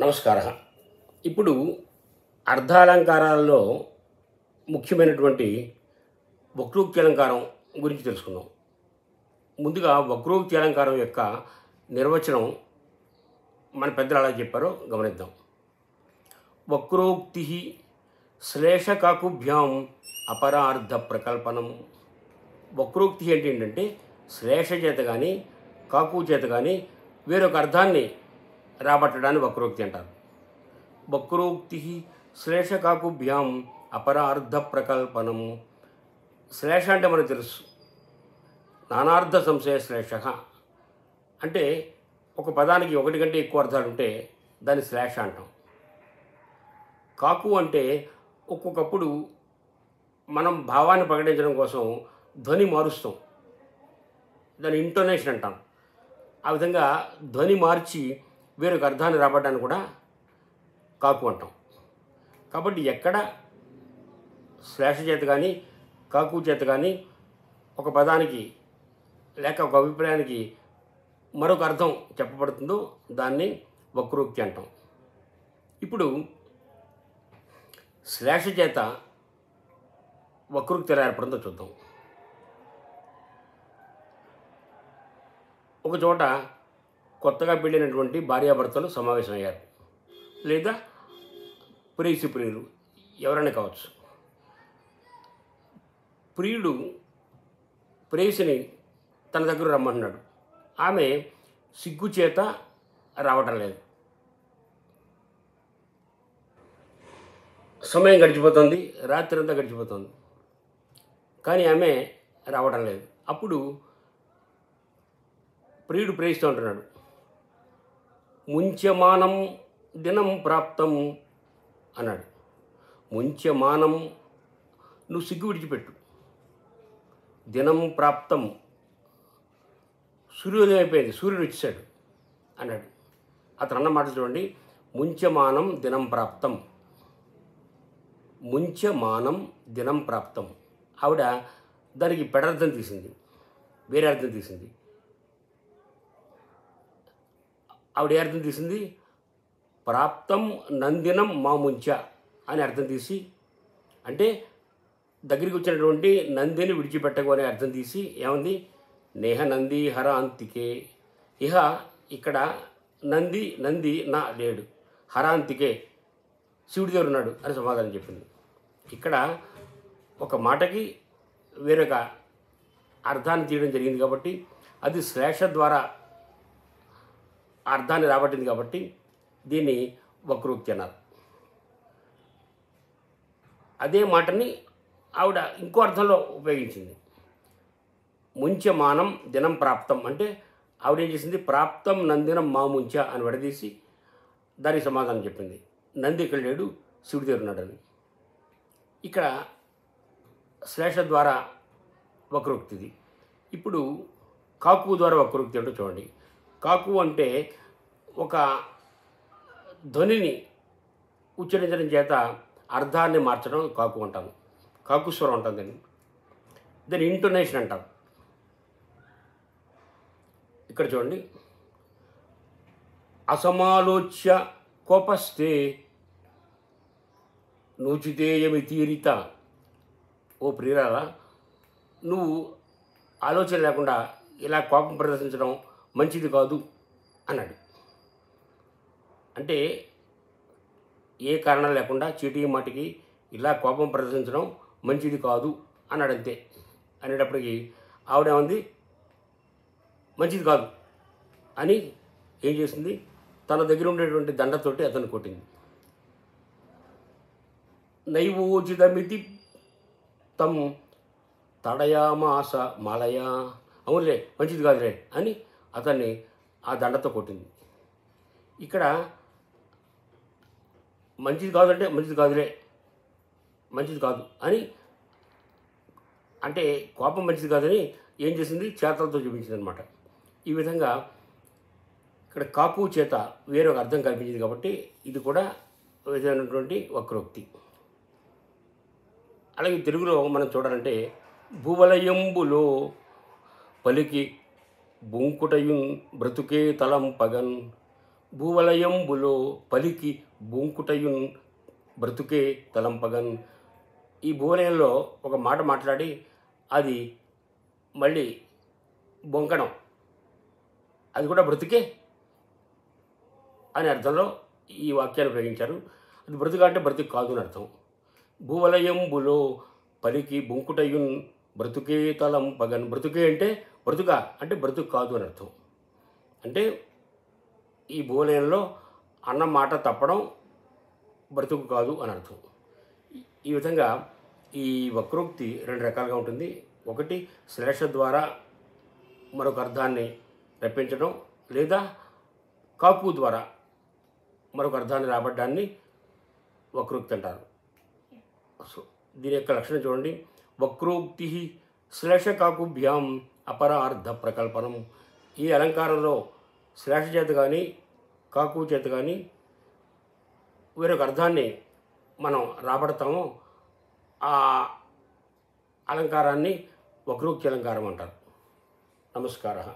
నమస్కారం. ఇప్పుడు అర్ధాలంకారాలలో ముఖ్యమైనటువంటి వక్రోక్తి అలంకారం గురించి తెలుసుకుందాం. ముందుగా వక్రోక్తి అలంకారం యొక్క నిర్వచనం మన పెద్దలు ఎలా చెప్పారో గమనిద్దాం. వక్రోక్తి శ్లేషకాకుభ్యాం అపరార్థ ప్రకల్పనం. వక్రోక్తి ఏంటంటే శ్లేష చేత కానీ కాకు చేత కానీ వేరొక అర్థాన్ని రాబట్టడాన్ని వక్రోక్తి అంటారు. వక్రోక్తి శ్లేషకాకుభ్యాం అపరార్థ ప్రకల్పనం. శ్లేష అంటే మనకు తెలుసు, నానార్థ సంశయ శ్లేష అంటే ఒక పదానికి ఒకటి కంటే ఎక్కువ అర్థాలు ఉంటే దాన్ని శ్లేష అంటాం. కాకు అంటే ఒక్కొక్కప్పుడు మనం భావాన్ని ప్రకటించడం కోసం ధ్వని మారుస్తాం, దాని ఇంటోనేషన్ అంటాం. ఆ విధంగా ధ్వని మార్చి వేరొక అర్థాన్ని రాబట్టడానికి కూడా కాకు అంటాం. కాబట్టి ఎక్కడ శ్లేష చేత కానీ కాకు చేత కానీ ఒక పదానికి లేక ఒక అభిప్రాయానికి మరొక అర్థం చెప్పబడుతుందో దాన్ని వక్రోక్తి అంటాం. ఇప్పుడు శ్లేష చేత వక్రోక్తి ఎలా ఏర్పడిందో చూద్దాం. ఒక చోట కొత్తగా పెళ్ళినటువంటి భార్యాభర్తలు సమావేశమయ్యారు, లేదా ప్రేయసి ప్రియులు ఎవరైనా కావచ్చు. ప్రియుడు ప్రేయసిని తన దగ్గర రమ్మంటున్నాడు. ఆమె సిగ్గు చేత రావటం లేదు. సమయం గడిచిపోతుంది, రాత్రి అంతా గడిచిపోతుంది, కానీ ఆమె రావటం లేదు. అప్పుడు ప్రియుడు ప్రేయిస్తూ ఉంటున్నాడు. ముంచ్యమానం దినం ప్రాప్తం అన్నాడు. ముంచ్యమానం, నువ్వు సిగ్గు విడిచిపెట్టు. దినం ప్రాప్తం, సూర్యోదయం అయిపోయింది, సూర్యుడు వచ్చాడు అన్నాడు. అతను అన్న మాట చూడండి, ముంచ్యమానం దినం ప్రాప్తం. ముంచ్యమానం దినం ప్రాప్తం. ఆవిడ దానికి పెడర్థం తీసింది, వేరే అర్థం తీసింది. ఆవిడ ఏ అర్థం తీసింది? ప్రాప్తం నందినం మా ముంచ అని అర్థం తీసి, అంటే దగ్గరికి వచ్చినటువంటి నందిని విడిచిపెట్టకు అనే అర్థం తీసి ఏముంది? నేహ నంది హర అంతికే. ఇహ ఇక్కడ నంది నా లేడు, హరాంతికే శివుడి దగ్గర ఉన్నాడు అని సమాధానం చెప్పింది. ఇక్కడ ఒక మాటకి వేరొక అర్థాన్ని తీయడం జరిగింది కాబట్టి అది శ్లేష ద్వారా అర్థాన్ని రాబట్టింది కాబట్టి దీన్ని వక్రోక్తి అన్నారు. అదే మాటని ఆవిడ ఇంకో అర్థంలో ఉపయోగించింది. ముంచ్యమానం దినం ప్రాప్తం అంటే ఆవిడ ఏం చేసింది? ప్రాప్తం నందినం మా ముంచ అని విడదీసి దానికి సమాధానం చెప్పింది. నంది ఇక్కడ లేడు, శివుడి దగ్గర ఉన్నాడని. ఇక్కడ శ్లేష ద్వారా వక్రోక్తిది. ఇప్పుడు కాకు ద్వారా వక్రోక్తి అంటే చూడండి. కాకు అంటే ఒక ధ్వనిని ఉచ్చరించడం చేత అర్థాన్ని మార్చడం కాకు అంటాము. కాకుస్వరం అంటాం దాన్ని ఇంటోనేషన్ అంటాం. ఇక్కడ చూడండి, అసమాలోచ్య కోపస్తే నూచితేయమి తీరిత. ఓ ప్రియురాల, నువ్వు ఆలోచన లేకుండా ఇలా కోపం ప్రదర్శించడం మంచిది కాదు అన్నాడు. అంటే ఏ కారణం లేకుండా చీటీ మాటికి ఇలా కోపం ప్రదర్శించడం మంచిది కాదు అన్నాడు. అంతే. అనేటప్పటికీ ఆవిడేమంది? మంచిది కాదు అని ఏం చేసింది? తన దగ్గర ఉండేటువంటి దండతోటి అతను కొట్టింది. నైవోచితమితి తం తడయామాస మాలయా. అవునులే, మంచిది కాదులే అని అతన్ని ఆ దండతో కొట్టింది. ఇక్కడ మంచిది కాదు అంటే మంచిది కాదులే, మంచిది కాదు అని, అంటే కోపం మంచిది కాదని ఏం చేసింది? చేతలతో చూపించింది అనమాట. ఈ విధంగా ఇక్కడ కాకు చేత వేరొక అర్థం కల్పించింది కాబట్టి ఇది కూడా విధమైనటువంటి వక్రోక్తి. అలాగే తెలుగులో మనం చూడాలంటే భువలయంబులో పలికి బొంకుటయున్ బ్రతుకే తలం పగన్. భూవలయంబులో పలికి బొంకుటయున్ బ్రతుకే తలంపగన్. ఈ భూవలయంలో ఒక మాట మాట్లాడి అది మళ్ళీ బొంకడం, అది కూడా బ్రతుకే అనే అర్థంలో ఈ వాక్యాన్ని ప్రయోగించారు. అది బ్రతుక అంటే బ్రతుకు కాదు అని అర్థం. భూవలయంబులో పలికి బొంకుటయున్ బ్రతుకే తలంపగన్. బ్రతుకే అంటే బ్రతుక అంటే బ్రతుకు కాదు అని అర్థం. అంటే ఈ భూవలయంలో అన్న మాట తప్పడం బ్రతుకు కాదు అని అర్థం. ఈ విధంగా ఈ వక్రోక్తి రెండు రకాలుగా ఉంటుంది. ఒకటి శ్లేష ద్వారా మరొక అర్థాన్ని రప్పించడం, లేదా కాకు ద్వారా మరొక అర్థాన్ని రాబడ్డాన్ని వక్రోక్తి అంటారు. సో దీని యొక్క లక్షణం చూడండి. వక్రోక్తి శ్లేష కాకుభ్యాం అపరార్థ ప్రకల్పనం. ఈ అలంకారంలో శ్లేష చేత కానీ కాకు చేత కానీ వేరొక అర్థాన్ని మనం రాబడతామో ఆ అలంకారాన్ని వక్రోక్తి అలంకారం అంటారు. నమస్కారం.